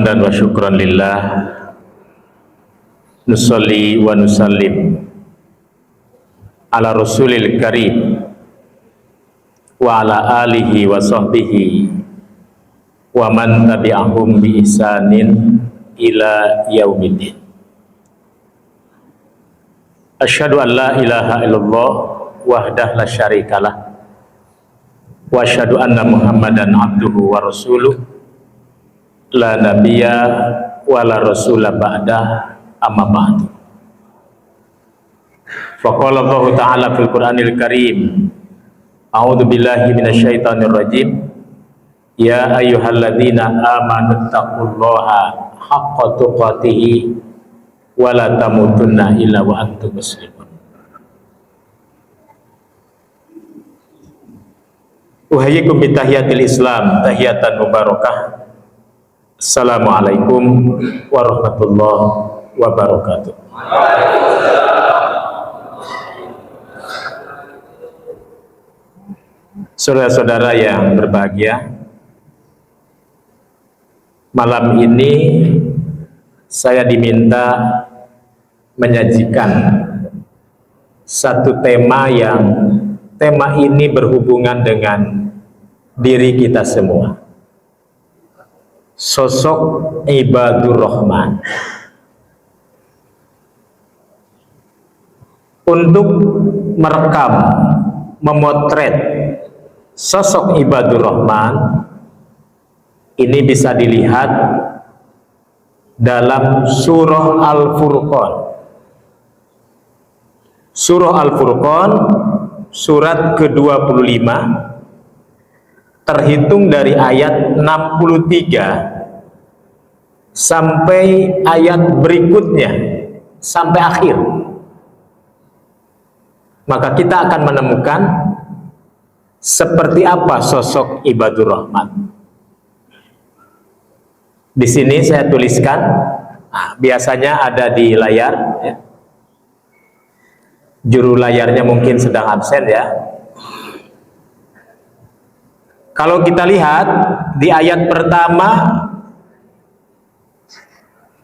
Hamdan wa syukran lillah, nusalli wa nusallim ala rasulil karim wa ala alihi wa sahbihi wa man tabi'ahum bi ihsanin ila yaumiddin. Asyhadu an la ilaha illallah wahdah la syarikalah wa asyhadu anna Muhammadan abduhu wa rasuluh la nabiyya wa la rasula ba'dah amma ba'du. Faqala Allah ta'ala fil Qur'anil Karim, a'udzu billahi minasyaitonir rajim, ya ayyuhalladzina amanu taqullaha haqqa tuqatih wa la tamutunna illa wa antum muslimun. Uhayyikum bi tahiyatil Islam, tahiyatan mubarakah. Assalamualaikum warahmatullahi wabarakatuh. Saudara-saudara yang berbahagia, malam ini saya diminta menyajikan satu tema ini berhubungan dengan diri kita semua. Sosok ibadur rahman. Untuk merekam, memotret sosok ibadur rahman ini bisa dilihat dalam surah Al-Furqan. Surah Al-Furqan surat ke-25 terhitung dari ayat 63 sampai ayat berikutnya sampai akhir. Maka kita akan menemukan seperti apa sosok ibadur rahman. Di sini saya tuliskan, biasanya ada di layar ya. Juru layarnya mungkin sedang absen ya. Kalau kita lihat di ayat pertama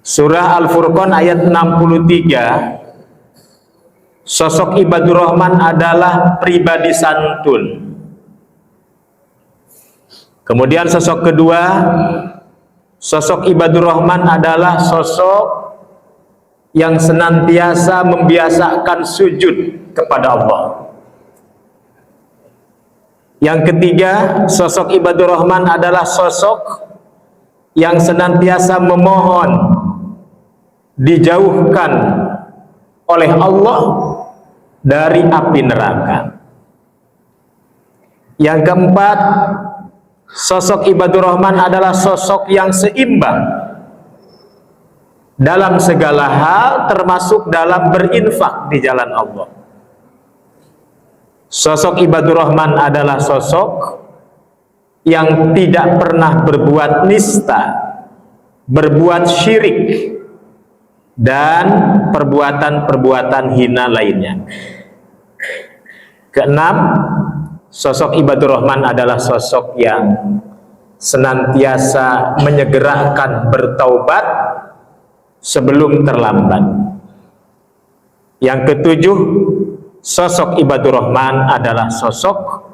surah Al-Furqan ayat 63, sosok ibadur rahman adalah pribadi santun. Kemudian sosok kedua, sosok ibadur rahman adalah sosok yang senantiasa membiasakan sujud kepada Allah. Yang ketiga, sosok ibadur rahman adalah sosok yang senantiasa memohon dijauhkan oleh Allah dari api neraka. Yang keempat, sosok ibadur rahman adalah sosok yang seimbang dalam segala hal, termasuk dalam berinfak di jalan Allah. Sosok ibadur rahman adalah sosok yang tidak pernah berbuat nista, berbuat syirik, dan perbuatan-perbuatan hina lainnya. Keenam, sosok ibadur rahman adalah sosok yang senantiasa menyegerakan bertaubat sebelum terlambat. Yang ketujuh, sosok ibadur rahman adalah sosok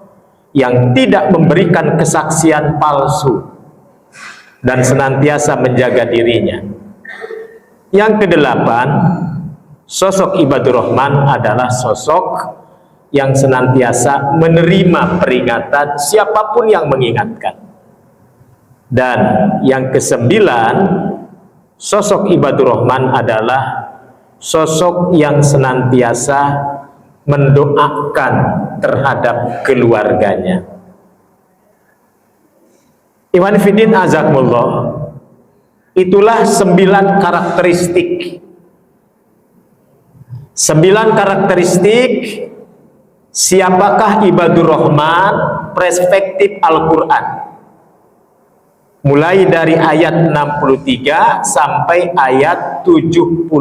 yang tidak memberikan kesaksian palsu dan senantiasa menjaga dirinya. Yang kedelapan, sosok ibadur rahman adalah sosok yang senantiasa menerima peringatan siapapun yang mengingatkan. Dan yang kesembilan, sosok ibadur rahman adalah sosok yang senantiasa mendoakan terhadap keluarganya. Iwan Fidin azakumullah, itulah 9 karakteristik. 9 karakteristik siapakah ibadur rahman perspektif Al-Quran. Mulai dari ayat 63 sampai ayat 75.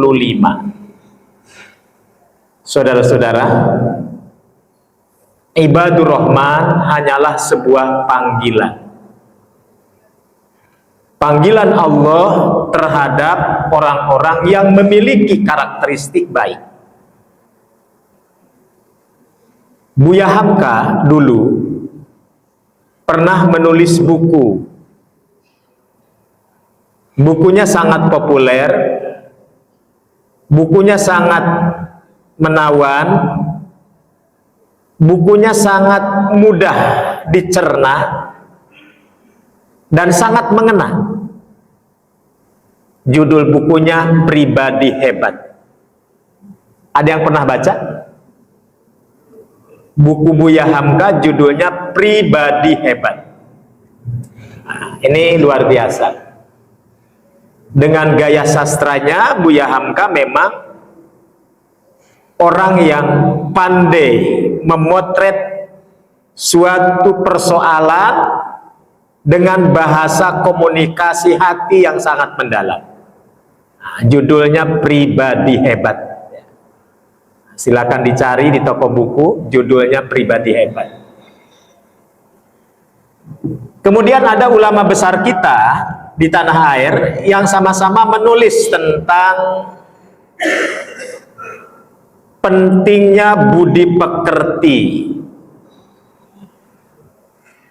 Saudara-saudara, ibadur rahman hanyalah sebuah panggilan. panggilan Allah terhadap orang-orang yang memiliki karakteristik baik. Buya Hamka dulu pernah menulis buku. Bukunya sangat populer, bukunya sangat menawan, bukunya sangat mudah dicerna dan sangat mengena. Judul bukunya Pribadi Hebat. Ada yang pernah baca? Buku Buya Hamka judulnya Pribadi Hebat. Nah, ini luar biasa. Dengan gaya sastranya, Buya Hamka memang orang yang pandai memotret suatu persoalan dengan bahasa komunikasi hati yang sangat mendalam. Nah, judulnya Pribadi Hebat. Silakan dicari di toko buku, judulnya Pribadi Hebat. Kemudian ada ulama besar kita di tanah air yang sama-sama menulis tentang pentingnya budi pekerti.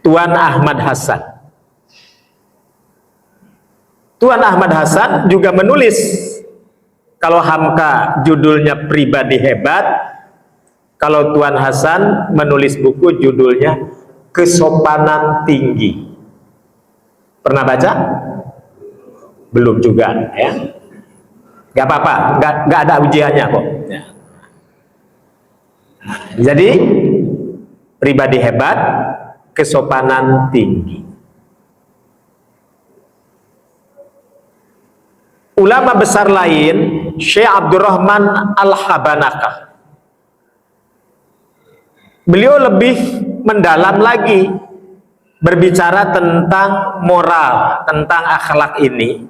Tuan Ahmad Hasan. Tuan Ahmad Hasan juga menulis, kalau Hamka judulnya Pribadi Hebat, kalau Tuan Hasan menulis buku judulnya Kesopanan Tinggi. Pernah baca? Belum juga, ya. Gak apa-apa, gak ada ujiannya kok. Ya. Jadi Pribadi Hebat, Kesopanan Tinggi. Ulama besar lain, Syekh Abdurrahman Al-Habanakah, beliau lebih mendalam lagi berbicara tentang moral, tentang akhlak ini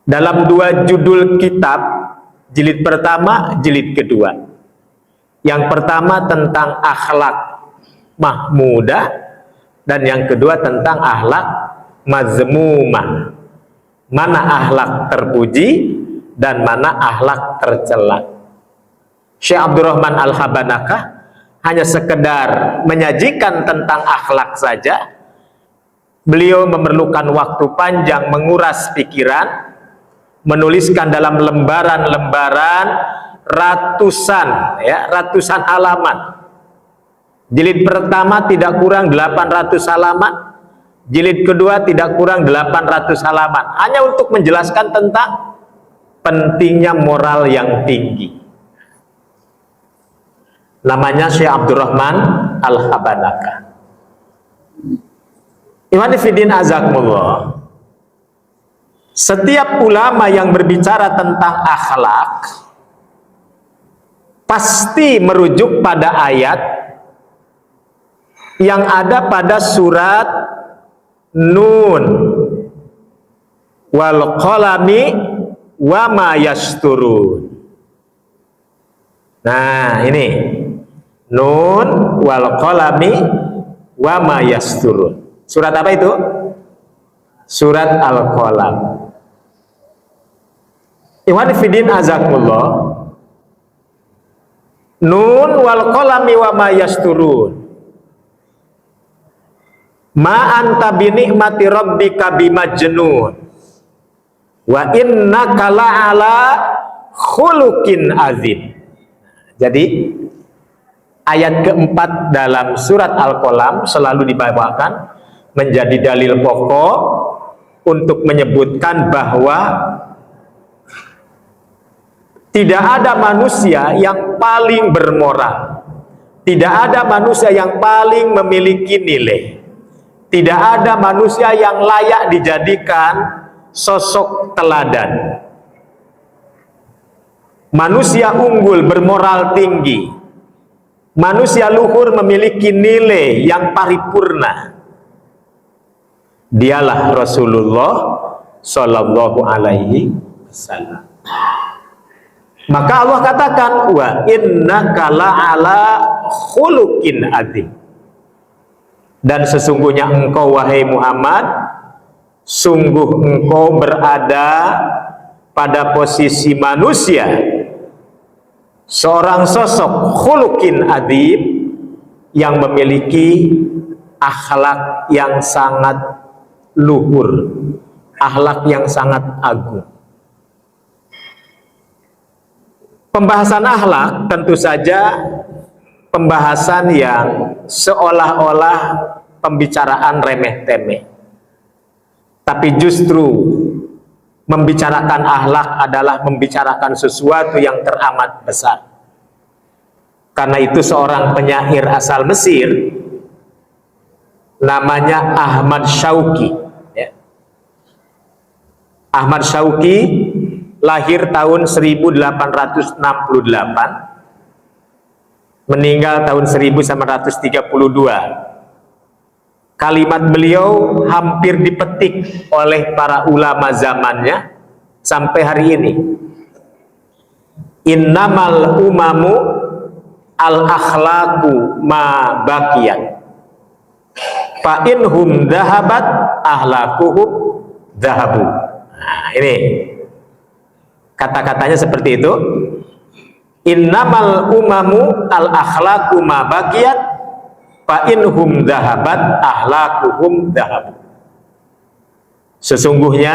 dalam dua judul kitab, jilid pertama, jilid kedua. Yang pertama tentang akhlak mahmudah dan yang kedua tentang akhlak mazmumah. Mana akhlak terpuji dan mana akhlak tercela. Syekh Abdurrahman Al-Habanakah hanya sekedar menyajikan tentang akhlak saja. Beliau memerlukan waktu panjang menguras pikiran, menuliskan dalam lembaran-lembaran ratusan halaman. Jilid pertama tidak kurang 800 halaman, jilid kedua tidak kurang 800 halaman, hanya untuk menjelaskan tentang pentingnya moral yang tinggi. Namanya Syekh Abdurrahman Al-Habanakah. Ikhwan fillah azakumullah. Setiap ulama yang berbicara tentang akhlak pasti merujuk pada ayat yang ada pada surat Nun wal qalami wa ma yasturun. Nah, ini Nun wal qalami wa ma yasturun. Surat apa itu? Surat Al-Qalam. Ikhwan fillah azakumullah. Nun wal qalami wa ma yasturun. Ma anta bi ni'mati rabbika bimajnun wa innaka la'ala khuluqin azim. Jadi ayat keempat dalam surat Al-Qalam selalu dibawakan menjadi dalil pokok untuk menyebutkan bahwa tidak ada manusia yang paling bermoral, tidak ada manusia yang paling memiliki nilai, tidak ada manusia yang layak dijadikan sosok teladan. Manusia unggul bermoral tinggi, manusia luhur memiliki nilai yang paripurna. Dialah Rasulullah Shallallahu Alaihi Wasallam. Maka Allah katakan wa innaka la'ala khuluqin azim. Dan sesungguhnya engkau wahai Muhammad sungguh engkau berada pada posisi manusia, seorang sosok khuluqin adib, yang memiliki akhlak yang sangat luhur, akhlak yang sangat agung. Pembahasan akhlak tentu saja pembahasan yang seolah-olah pembicaraan remeh-temeh, tapi justru membicarakan akhlak adalah membicarakan sesuatu yang teramat besar. Karena itu seorang penyair asal Mesir namanya Ahmad Syauqi, ya. Ahmad Syauqi lahir tahun 1868, meninggal tahun 1932. Kalimat beliau hampir dipetik oleh para ulama zamannya sampai hari ini. Innamal umamu al akhlaqu ma baqiyat, fa inhum dhahabat ahlakuhum dhahabu. Nah, ini kata-katanya seperti itu. Innamal umamu al akhlaqu ma baqiyat, fa inhum dhahabat ahlakuhum dhahabu. Sesungguhnya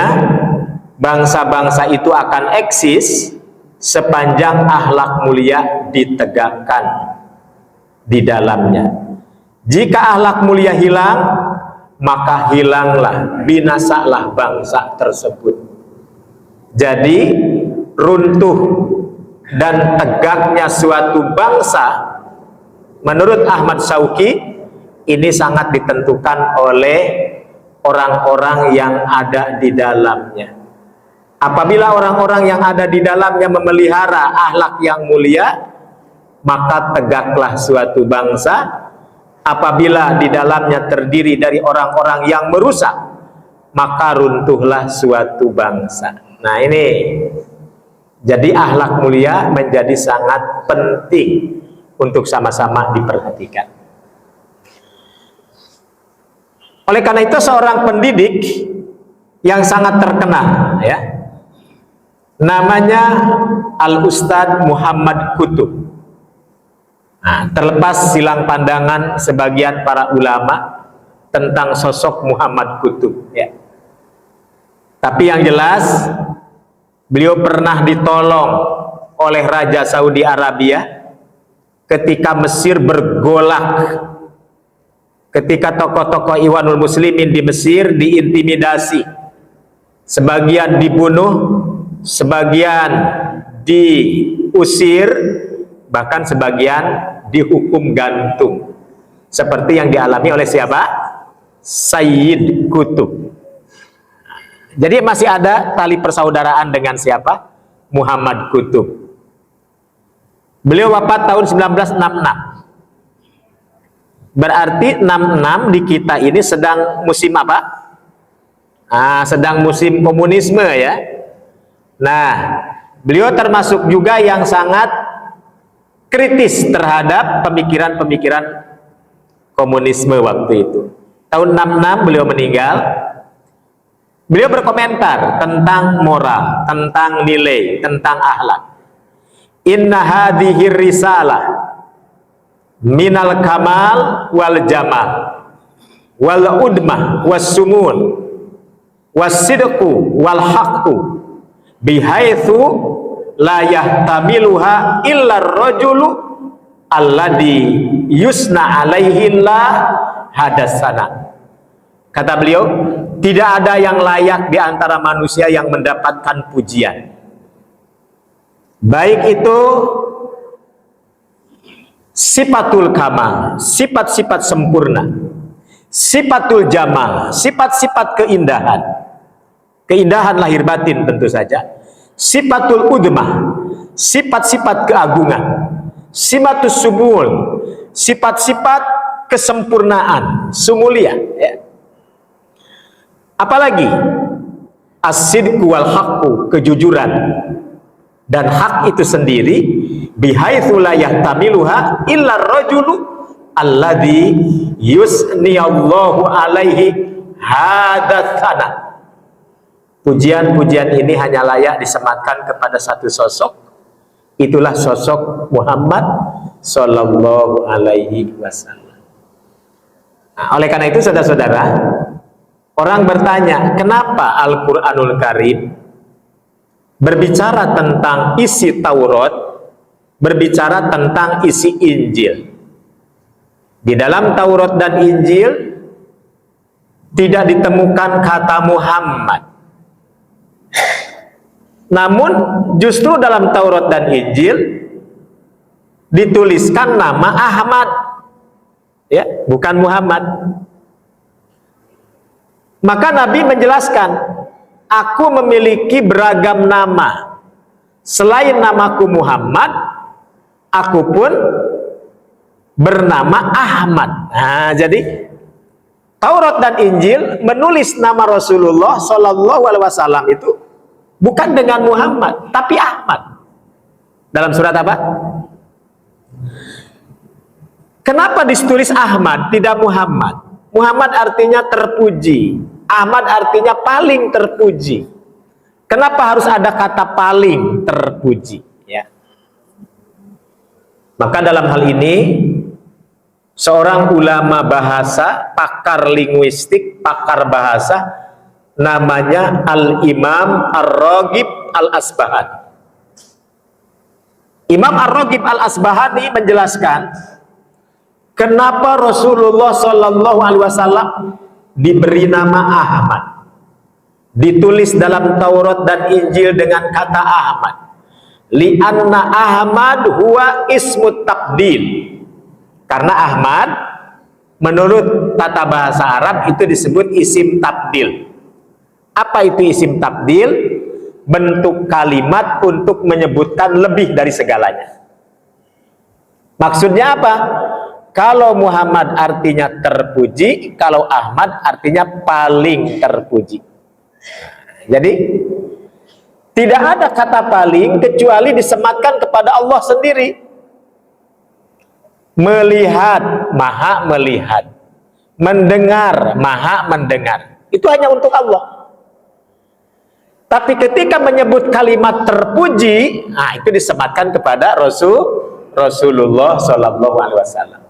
bangsa-bangsa itu akan eksis sepanjang akhlak mulia ditegakkan di dalamnya. Jika akhlak mulia hilang, maka hilanglah, binasalah bangsa tersebut. Jadi runtuh dan tegaknya suatu bangsa menurut Ahmad Syauqi ini sangat ditentukan oleh orang-orang yang ada di dalamnya. Apabila orang-orang yang ada di dalamnya memelihara akhlak yang mulia, maka tegaklah suatu bangsa. Apabila di dalamnya terdiri dari orang-orang yang merusak, maka runtuhlah suatu bangsa. Nah, ini jadi akhlak mulia menjadi sangat penting untuk sama-sama diperhatikan. Oleh karena itu seorang pendidik yang sangat terkenal, ya, namanya Al-Ustadz Muhammad Qutub. Nah, terlepas silang pandangan sebagian para ulama tentang sosok Muhammad Qutub, ya. Tapi yang jelas beliau pernah ditolong oleh Raja Saudi Arabia ketika Mesir bergolak, ketika tokoh-tokoh Ikhwanul Muslimin di Mesir diintimidasi, sebagian dibunuh, sebagian diusir, bahkan sebagian dihukum gantung, seperti yang dialami oleh siapa? Sayyid Qutub. Jadi masih ada tali persaudaraan dengan siapa? Muhammad Qutub. Beliau wafat tahun 1966. Berarti 66 di kita ini sedang musim apa? Sedang musim komunisme, ya. Nah, beliau termasuk juga yang sangat kritis terhadap pemikiran-pemikiran komunisme waktu itu. Tahun 66 beliau meninggal. Beliau berkomentar tentang moral, tentang nilai, tentang akhlak. Inna hadhihi risalah minal kamal wal jamal wal udmah was sumun was sidqu wal haqqu bihaitsu la yahtamiluha illa ar-rajulu alladhi yusna alaihi la hadasana. Kata beliau, tidak ada yang layak di antara manusia yang mendapatkan pujian, baik itu sifatul kamal, sifat-sifat sempurna, sifatul jamal, sifat-sifat keindahan, keindahan lahir batin tentu saja, sifatul udmah, sifat-sifat keagungan, sifatus subul, sifat-sifat kesempurnaan, sumulia, ya. Apalagi as-sidqu wal haqqu, kejujuran dan hak itu sendiri, bihaitsu la yahtamiluha illa ar-rajulu alladzi yusniyallahu alaihi hadatsana. Pujian-pujian ini hanya layak disematkan kepada satu sosok, itulah sosok Muhammad Sallallahu Alaihi Wasallam. Nah, oleh karena itu saudara-saudara, orang bertanya, kenapa Al-Quranul Karim berbicara tentang isi Taurat, berbicara tentang isi Injil? Di dalam Taurat dan Injil tidak ditemukan kata Muhammad. Namun justru dalam Taurat dan Injil dituliskan nama Ahmad, ya, bukan Muhammad. Maka Nabi menjelaskan, aku memiliki beragam nama. Selain namaku Muhammad, aku pun bernama Ahmad. Nah, jadi Taurat dan Injil menulis nama Rasulullah Shallallahu Alaihi Wasallam itu bukan dengan Muhammad, tapi Ahmad. Dalam surat apa? Kenapa ditulis Ahmad, tidak Muhammad? Muhammad artinya terpuji, Ahmad artinya paling terpuji. Kenapa harus ada kata paling terpuji? Ya. Maka dalam hal ini, seorang ulama bahasa, pakar linguistik, pakar bahasa, namanya Al-Imam Ar-Raghib Al-Asbahani. Imam Ar-Raghib Al-Asbahani menjelaskan kenapa Rasulullah Shallallahu Alaihi Wasallam diberi nama Ahmad, ditulis dalam Taurat dan Injil dengan kata Ahmad. Li'anna Ahmad huwa ismut tabdil. Karena Ahmad menurut tata bahasa Arab itu disebut isim tabdil. Apa itu isim tabdil? Bentuk kalimat untuk menyebutkan lebih dari segalanya. Maksudnya apa? Kalau Muhammad artinya terpuji, kalau Ahmad artinya paling terpuji. Jadi tidak ada kata paling kecuali disematkan kepada Allah sendiri. Melihat, maha melihat. Mendengar, maha mendengar. Itu hanya untuk Allah. Tapi ketika menyebut kalimat terpuji, nah itu disematkan kepada Rasulullah Shallallahu Alaihi Wasallam.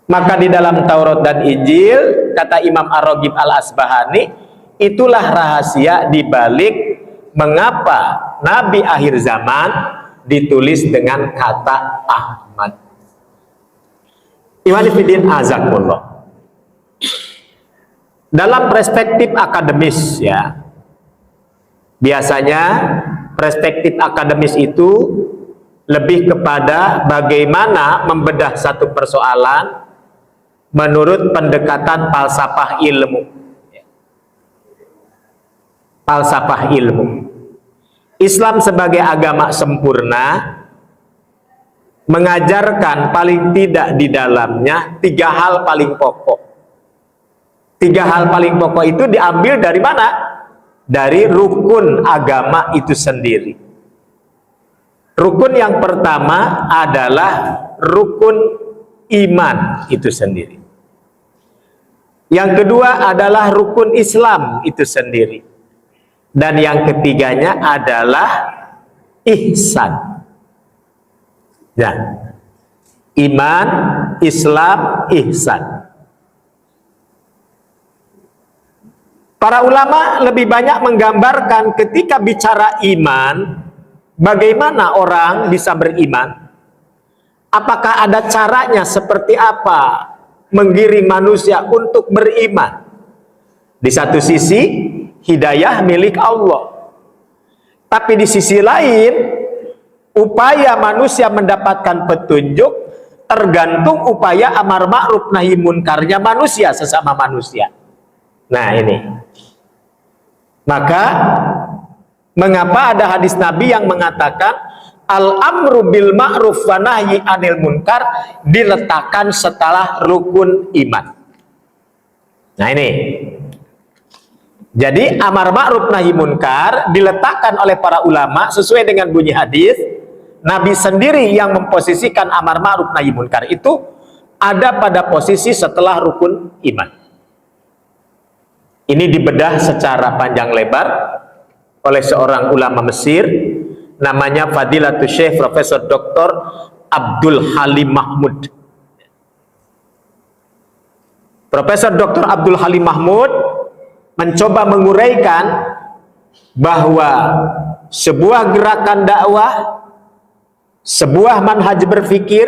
Maka di dalam Taurat dan Injil, kata Imam Ar-Raghib Al-Asbahani, itulah rahasia dibalik mengapa Nabi akhir zaman ditulis dengan kata Ahmad. Iwanifidin azakumullah. Dalam perspektif akademis, ya, biasanya perspektif akademis itu lebih kepada bagaimana membedah satu persoalan menurut pendekatan falsafah ilmu. Falsafah ilmu. Islam sebagai agama sempurna mengajarkan paling tidak di dalamnya 3 hal paling pokok. 3 hal paling pokok itu diambil dari mana? Dari rukun agama itu sendiri. Rukun yang pertama adalah rukun iman itu sendiri. Yang kedua adalah rukun Islam itu sendiri. Dan yang ketiganya adalah ihsan. Ya. Iman, Islam, ihsan. Para ulama lebih banyak menggambarkan ketika bicara iman, bagaimana orang bisa beriman? Apakah ada caranya seperti apa menggiring manusia untuk beriman? Di satu sisi, hidayah milik Allah. Tapi di sisi lain, upaya manusia mendapatkan petunjuk tergantung upaya amar ma'ruf nahi munkarnya manusia sesama manusia. Nah ini. Maka mengapa ada hadis Nabi yang mengatakan al-amru bil ma'ruf wa nahyi anil munkar diletakkan setelah rukun iman. Nah ini. Jadi amar ma'ruf nahi munkar diletakkan oleh para ulama sesuai dengan bunyi hadis. Nabi sendiri yang memposisikan amar ma'ruf nahi munkar itu ada pada posisi setelah rukun iman. Ini dibedah secara panjang lebar oleh seorang ulama Mesir, namanya Fadilatul Syekh Profesor Dr. Abdul Halim Mahmud. Profesor Dr. Abdul Halim Mahmud mencoba menguraikan bahwa sebuah gerakan dakwah, sebuah manhaj berfikir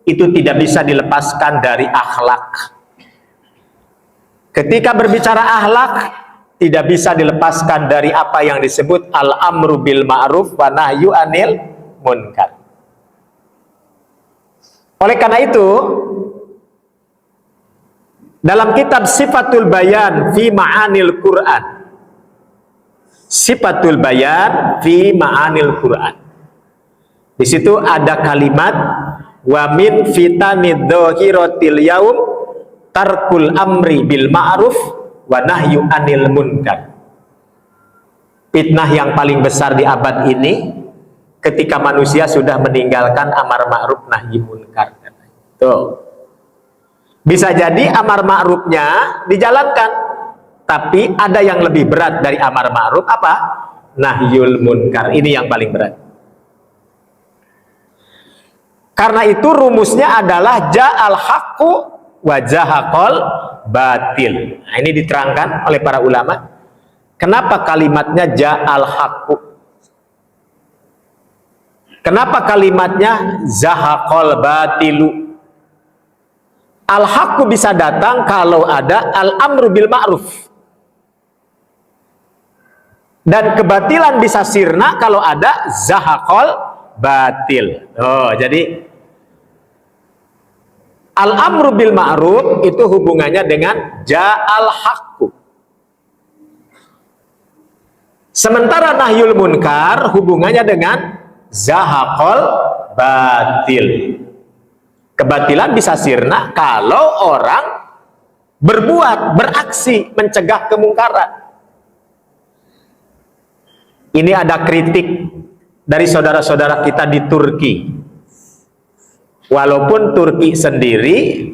itu tidak bisa dilepaskan dari akhlak. Ketika berbicara akhlak, tidak bisa dilepaskan dari apa yang disebut al-amru bil ma'ruf wa nahyu anil munkar. Oleh karena itu, dalam kitab Sifatul Bayan fi Ma'anil Quran, Sifatul Bayan fi Ma'anil Quran, di situ ada kalimat wa min fitanid dhahiratil yaum tarkul amri bil ma'ruf wa nahyu anil munkar. Fitnah yang paling besar di abad ini ketika manusia sudah meninggalkan amar ma'ruf nahi munkar. Tuh. Bisa jadi amar ma'rufnya dijalankan, tapi ada yang lebih berat dari amar ma'ruf, apa? Nahyul munkar. Ini yang paling berat. Karena itu rumusnya adalah ja'al haqqu wa zahaqal batil. Nah, ini diterangkan oleh para ulama. Kenapa kalimatnya ja'al haqqu? Kenapa kalimatnya zahaqal batilu? Al-haqqu bisa datang kalau ada al-amru bil ma'ruf. Dan kebatilan bisa sirna kalau ada zahaqal batil. Oh, jadi al-amru bil ma'ruf itu hubungannya dengan ja'al haqqu. Sementara nahyul munkar hubungannya dengan zahaqal batil. Kebatilan bisa sirna kalau orang berbuat, beraksi mencegah kemungkaran. Ini ada kritik dari saudara-saudara kita di Turki. Walaupun Turki sendiri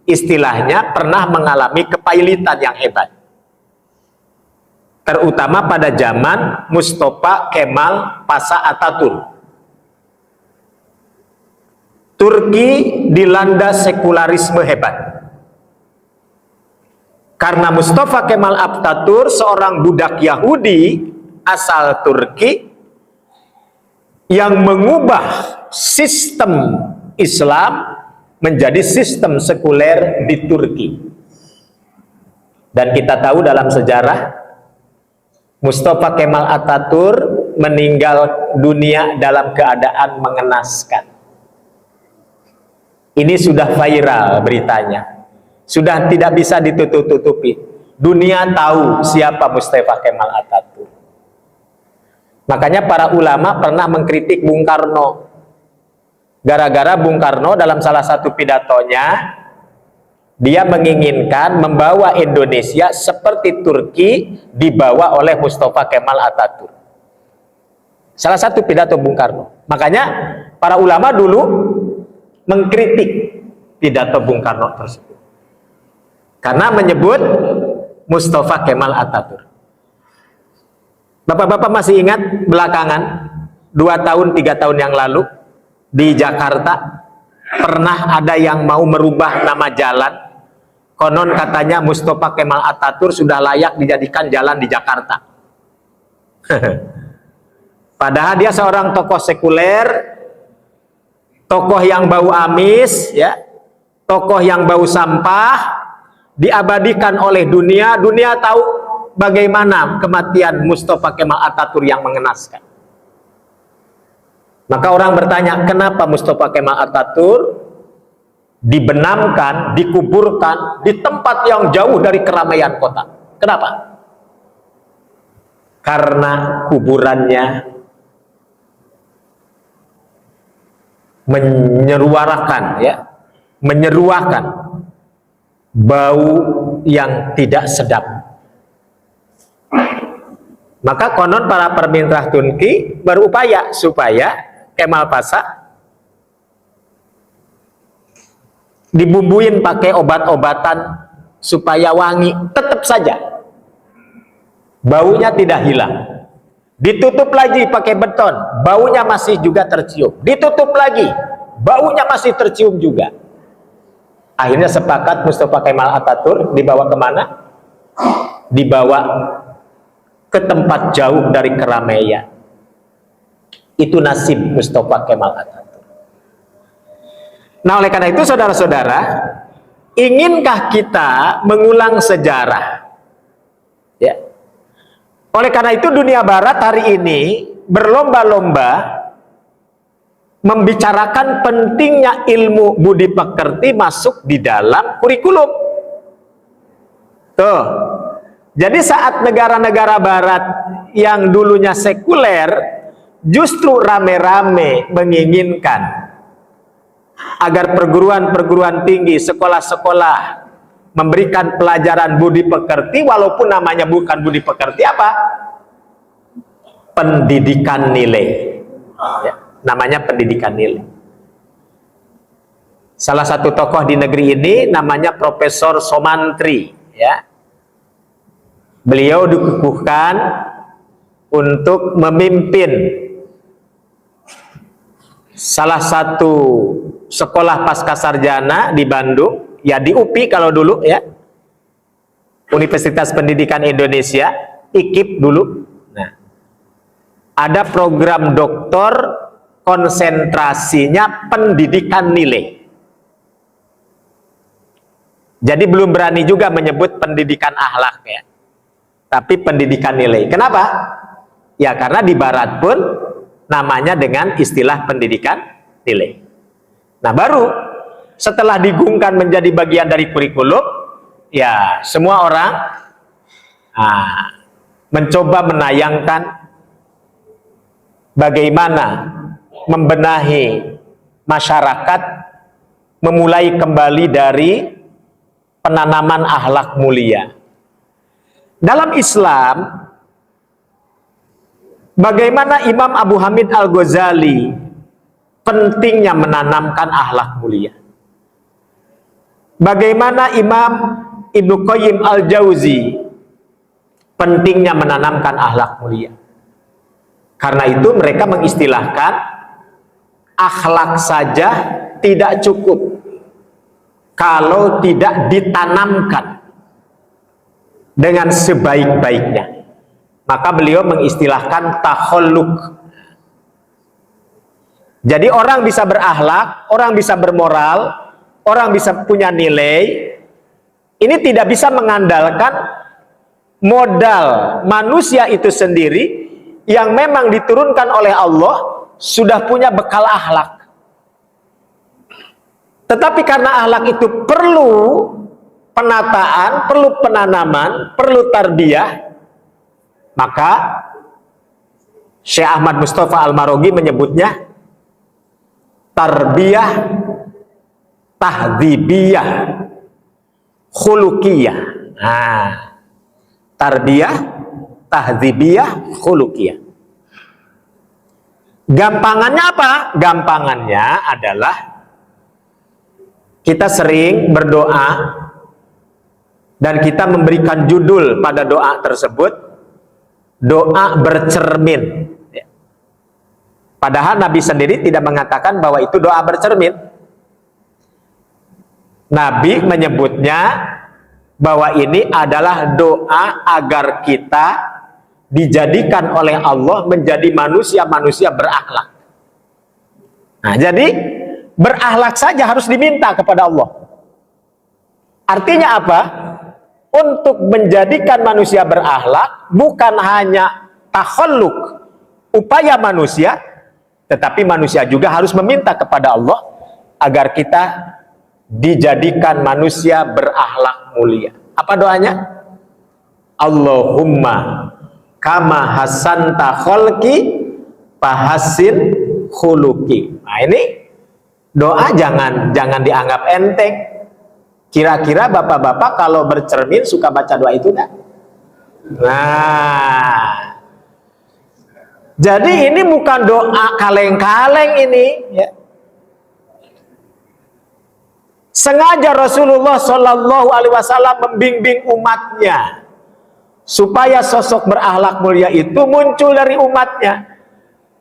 istilahnya pernah mengalami kepailitan yang hebat, terutama pada zaman Mustafa Kemal Pasha Atatürk. Turki dilanda sekularisme hebat karena Mustafa Kemal Atatürk, seorang budak Yahudi asal Turki yang mengubah sistem Islam menjadi sistem sekuler di Turki. Dan kita tahu dalam sejarah Mustafa Kemal Atatürk meninggal dunia dalam keadaan mengenaskan. Ini sudah viral beritanya, sudah tidak bisa ditutup-tutupi. Dunia tahu siapa Mustafa Kemal Atatürk. Makanya para ulama pernah mengkritik Bung Karno. Gara-gara Bung Karno dalam salah satu pidatonya, dia menginginkan membawa Indonesia seperti Turki dibawa oleh Mustafa Kemal Atatürk. Salah satu pidato Bung Karno. Makanya para ulama dulu mengkritik pidato Bung Karno tersebut karena menyebut Mustafa Kemal Atatürk. Bapak-bapak masih ingat belakangan 2 tahun 3 tahun yang lalu di Jakarta pernah ada yang mau merubah nama jalan. Konon katanya Mustafa Kemal Atatürk sudah layak dijadikan jalan di Jakarta. Padahal dia seorang tokoh sekuler, tokoh yang bau amis, ya, tokoh yang bau sampah, diabadikan oleh dunia. Dunia tahu bagaimana kematian Mustafa Kemal Atatürk yang mengenaskan. Maka orang bertanya, kenapa Mustafa Kemal Atatürk dibenamkan, dikuburkan di tempat yang jauh dari keramaian kota? Kenapa? Karena kuburannya menyeruakan bau yang tidak sedap. Maka konon para pemerintah Turki berupaya supaya Kemal Pasha dibumbuin pakai obat-obatan supaya wangi. Tetap saja baunya tidak hilang. Ditutup lagi pakai beton, baunya masih juga tercium. Ditutup lagi, baunya masih tercium juga. Akhirnya sepakat Mustafa Kemal Atatürk dibawa kemana? Dibawa ke tempat jauh dari keramaian. Itu nasib Mustafa Kemal Atatürk. Nah, oleh karena itu saudara-saudara, inginkah kita mengulang sejarah? Ya. Oleh karena itu dunia barat hari ini berlomba-lomba membicarakan pentingnya ilmu budi pekerti masuk di dalam kurikulum. Tuh. Jadi saat negara-negara barat yang dulunya sekuler justru rame-rame menginginkan agar perguruan-perguruan tinggi, sekolah-sekolah memberikan pelajaran budi pekerti, walaupun namanya bukan budi pekerti, apa? Pendidikan nilai. Ya, namanya pendidikan nilai. Salah satu tokoh di negeri ini namanya Profesor Somantri, ya. Beliau dikukuhkan untuk memimpin salah satu sekolah pasca sarjana di Bandung, ya di UPI kalau dulu, ya, Universitas Pendidikan Indonesia, IKIP dulu. Nah, ada program doktor konsentrasinya pendidikan nilai. Jadi belum berani juga menyebut pendidikan akhlak, ya, tapi pendidikan nilai. Kenapa? Ya karena di barat pun namanya dengan istilah pendidikan nilai. Nah, baru setelah digungkan menjadi bagian dari kurikulum, ya semua orang mencoba menayangkan bagaimana membenahi masyarakat, memulai kembali dari penanaman akhlak mulia. Dalam Islam, bagaimana Imam Abu Hamid Al-Ghazali pentingnya menanamkan akhlak mulia. Bagaimana Imam Ibnu Qayyim Al-Jauzi pentingnya menanamkan akhlak mulia. Karena itu mereka mengistilahkan akhlak saja tidak cukup kalau tidak ditanamkan dengan sebaik-baiknya. Maka beliau mengistilahkan takhalluk. Jadi orang bisa berakhlak, orang bisa bermoral, orang bisa punya nilai. Ini tidak bisa mengandalkan modal manusia itu sendiri yang memang diturunkan oleh Allah sudah punya bekal akhlak. Tetapi karena akhlak itu perlu penataan, perlu penanaman, perlu tarbiyah, maka Syekh Ahmad Mustafa Al-Marogi menyebutnya tarbiyah tahdzibiyah khuluqiyah. Nah, tarbiyah tahdzibiyah khuluqiyah. Gampangannya apa? Gampangannya adalah kita sering berdoa dan kita memberikan judul pada doa tersebut, doa bercermin. Padahal Nabi sendiri tidak mengatakan bahwa itu doa bercermin. Nabi menyebutnya bahwa ini adalah doa agar kita dijadikan oleh Allah menjadi manusia-manusia berakhlak. Nah, jadi berakhlak saja harus diminta kepada Allah. Artinya apa? Untuk menjadikan manusia berakhlak bukan hanya takhalluk, upaya manusia, tetapi manusia juga harus meminta kepada Allah agar kita dijadikan manusia berakhlak mulia. Apa doanya? Allahumma kama hasanta khalqi fahasin khuluqi. Nah, ini doa jangan dianggap enteng. Kira-kira bapak-bapak kalau bercermin suka baca doa itu enggak? Nah, jadi ini bukan doa kaleng-kaleng ini, ya. Sengaja Rasulullah Shallallahu Alaihi Wasallam membimbing umatnya supaya sosok berakhlak mulia itu muncul dari umatnya.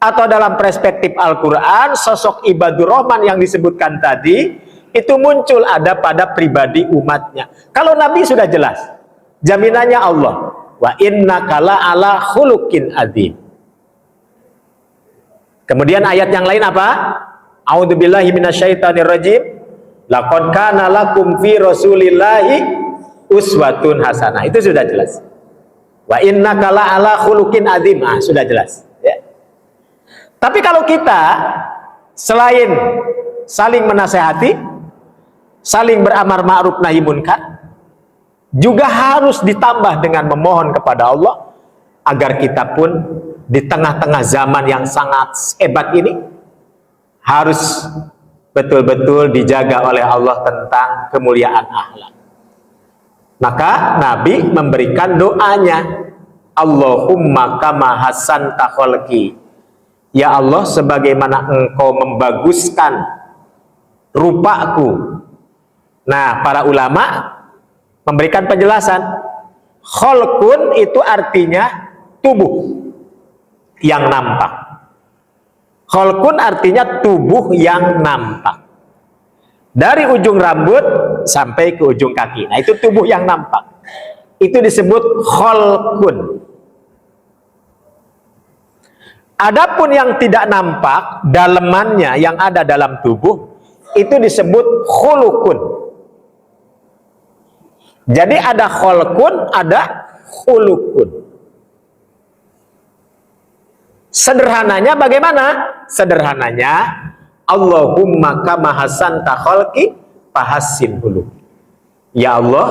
Atau dalam perspektif Al-Quran, sosok ibadur rahman yang disebutkan tadi itu muncul ada pada pribadi umatnya. Kalau Nabi sudah jelas, jaminannya Allah, wa innaka la'ala khuluqin adzim. Kemudian ayat yang lain apa? A'udzubillahi minasyaitonirrajim. Laqad kana lakum fi rasulillahi uswatun hasanah. Itu sudah jelas. Wa innaka la'ala khuluqin adzim. Sudah jelas. Tapi kalau kita selain saling menasehati, saling beramar ma'ruf nahi munkar, juga harus ditambah dengan memohon kepada Allah agar kita pun di tengah-tengah zaman yang sangat hebat ini harus betul-betul dijaga oleh Allah tentang kemuliaan akhlak. Maka Nabi memberikan doanya, Allahumma kama hasanta khalqi. Ya Allah, sebagaimana engkau membaguskan rupaku. Nah, para ulama memberikan penjelasan, khalqun itu artinya tubuh yang nampak. Khalqun artinya tubuh yang nampak. Dari ujung rambut sampai ke ujung kaki. Nah, itu tubuh yang nampak. Itu disebut khalqun. Adapun yang tidak nampak, dalemannya yang ada dalam tubuh, itu disebut khuluqun. Jadi ada khalqun, ada khuluqun. Sederhananya bagaimana? Sederhananya, Allahumma kama hasanta khalqi fahassin khuluqi. Ya Allah,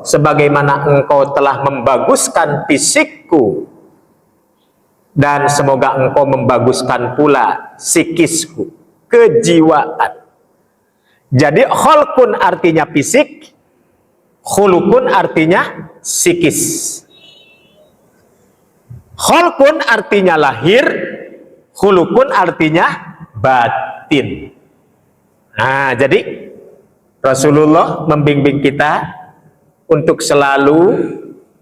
sebagaimana engkau telah membaguskan fisikku, dan semoga engkau membaguskan pula psikisku, kejiwaan. Jadi khalqun artinya fisik, khuluqun artinya psikis. Khalqun artinya lahir, khuluqun artinya batin. Nah, jadi Rasulullah membimbing kita untuk selalu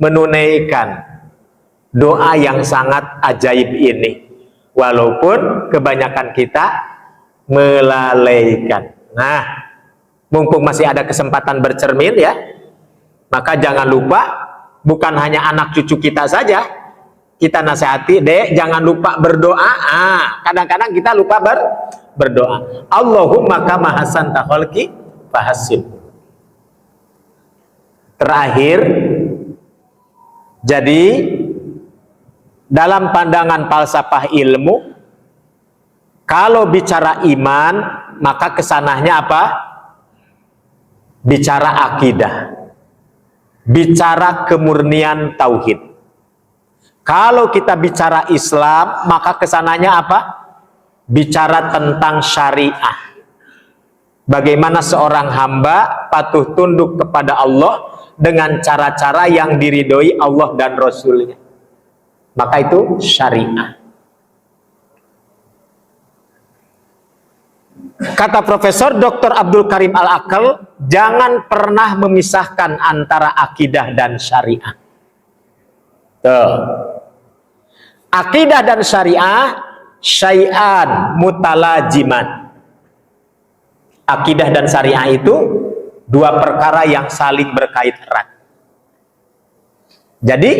menunaikan doa yang sangat ajaib ini, walaupun kebanyakan kita melalaikan. Nah, mumpung masih ada kesempatan bercermin ya, maka jangan lupa, bukan hanya anak cucu kita saja kita nasihati, dek jangan lupa berdoa. Kadang-kadang kita lupa berdoa. Allahumma kama hasanta khalqi fahassin. Terakhir, jadi dalam pandangan falsafah ilmu, kalau bicara iman, maka kesananya apa? Bicara akidah, bicara kemurnian tauhid. Kalau kita bicara Islam, maka kesananya apa? Bicara tentang syariah. Bagaimana seorang hamba patuh tunduk kepada Allah dengan cara-cara yang diridhoi Allah dan Rasulnya. Maka itu syariah. Kata Profesor Dr. Abdul Karim Al-Aqal, jangan pernah memisahkan antara akidah dan syariah. Tuh. Akidah dan syariah syai'an mutalajiman. Akidah dan syariah itu dua perkara yang saling berkait erat. Jadi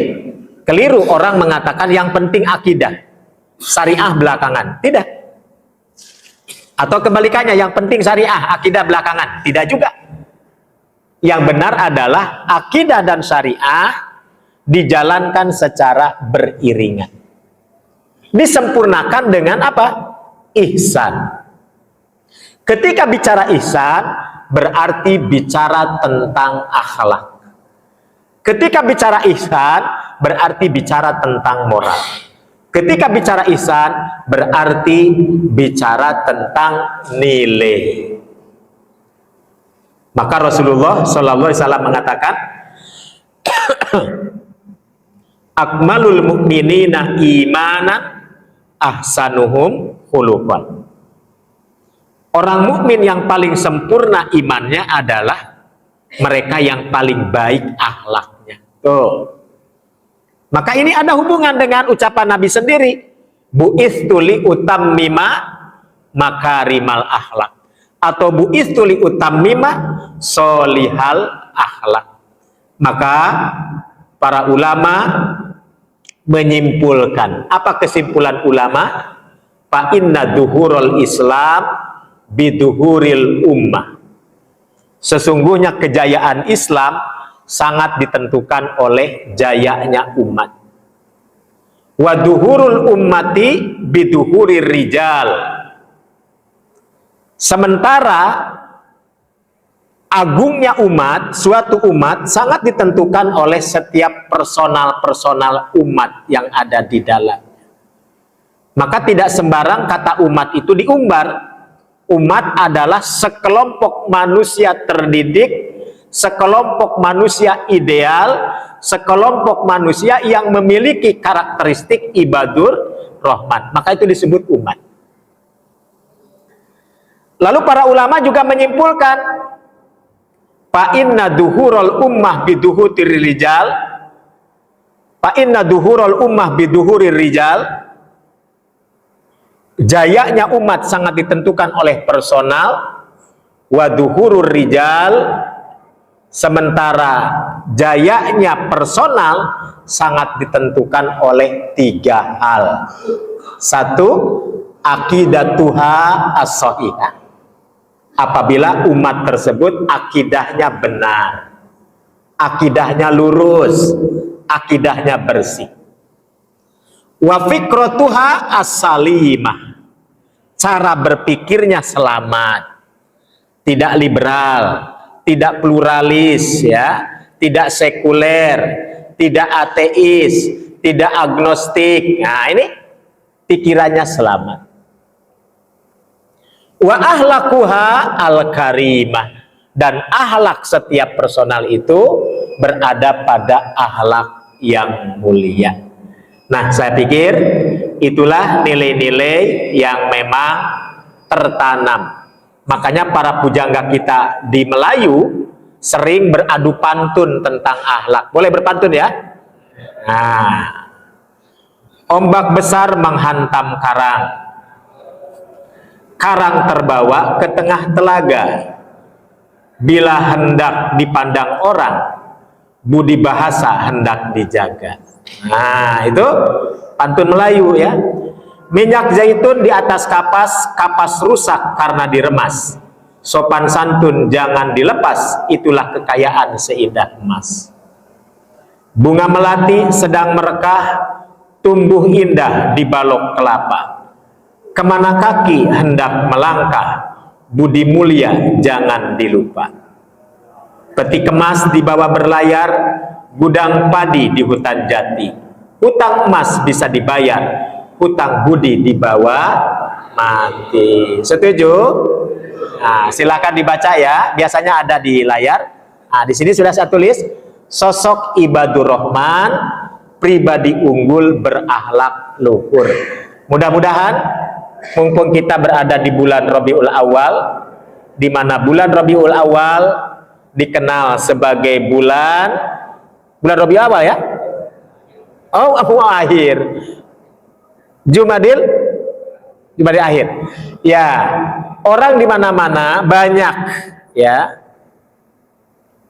keliru orang mengatakan yang penting akidah, syariah belakangan. Tidak. Atau kebalikannya, yang penting syariah, akidah belakangan. Tidak juga. Yang benar adalah akidah dan syariah dijalankan secara beriringan. Disempurnakan dengan apa? Ihsan. Ketika bicara ihsan, berarti bicara tentang akhlak. Ketika bicara ihsan, berarti bicara tentang moral. Ketika bicara ihsan, berarti bicara tentang nilai. Maka Rasulullah SAW mengatakan, akmalul mu'minina imanan ahsanuhum khuluqan. Orang mukmin yang paling sempurna imannya adalah mereka yang paling baik akhlaknya. Tuh. Maka ini ada hubungan dengan ucapan Nabi sendiri, bu'istu li utammima makarimal akhlak, atau bu'istu li utammima solihal akhlak. Maka para ulama menyimpulkan, apa kesimpulan ulama? Fa inna duhurul Islam biduhuril ummah. Sesungguhnya kejayaan Islam sangat ditentukan oleh jayanya umat. Wa duhurul ummati biduhurir rijal. Sementara agungnya umat, suatu umat sangat ditentukan oleh setiap personal umat yang ada di dalam. Maka tidak sembarang kata umat itu diumbar. Umat adalah sekelompok manusia terdidik, sekelompok manusia ideal, sekelompok manusia yang memiliki karakteristik ibadur rahman. Maka itu disebut umat. Lalu para ulama juga menyimpulkan, fa inna duhurul ummah biduhurir rijal, fa inna duhurul ummah biduhurir rijal. Jayanya umat sangat ditentukan oleh personal, wa duhurur rijal, sementara jayanya personal sangat ditentukan oleh 3 hal. 1, aqidatuha as-shahihah. Apabila umat tersebut akidahnya benar, akidahnya lurus, akidahnya bersih. Wa fikratuha as-salimah. Cara berpikirnya selamat, tidak liberal, tidak pluralis, ya, tidak sekuler, tidak ateis, tidak agnostik. Nah, ini pikirannya selamat. Wa ahlakuha al-karimah, dan ahlak setiap personal itu berada pada ahlak yang mulia. Nah, saya pikir itulah nilai-nilai yang memang tertanam. Makanya para pujangga kita di Melayu sering beradu pantun tentang akhlak. Boleh berpantun ya? Nah, ombak besar menghantam karang. Karang terbawa ke tengah telaga. Bila hendak dipandang orang, budi bahasa hendak dijaga. Nah, itu pantun Melayu ya. Minyak zaitun di atas kapas, kapas rusak karena diremas. Sopan santun jangan dilepas, itulah kekayaan seindah emas. Bunga melati sedang merekah, tumbuh indah di balok kelapa. Kemana kaki hendak melangkah, budi mulia jangan dilupa. Peti kemas dibawa berlayar, gudang padi di hutan jati. Hutang emas bisa dibayar, hutang budi dibawa mati. Setuju? Nah, silakan dibaca ya. Biasanya ada di layar. Nah, di sini sudah saya tulis, sosok ibadur rahman, pribadi unggul berakhlak luhur. Mudah-mudahan mumpung kita berada di bulan Rabiul Awal, di mana bulan Rabiul Awal dikenal sebagai bulan Rabiul Awal ya? Oh, akhir. Jumadil akhir. Ya, orang di mana-mana banyak ya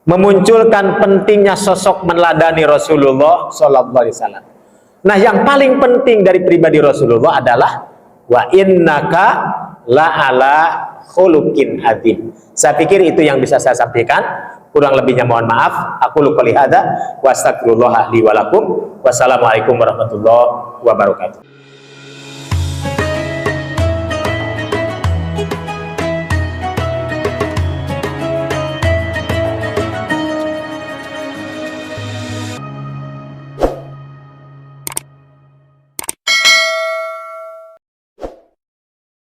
memunculkan pentingnya sosok meneladani Rasulullah sallallahu alaihi wasallam. Nah, yang paling penting dari pribadi Rasulullah adalah wa innaka la'ala khuluqin adzim. Saya pikir itu yang bisa saya sampaikan. Kurang lebihnya mohon maaf. Aku qouli hadza wa astaghfirullah li wa lakum. Wassalamualaikum warahmatullahi wabarakatuh.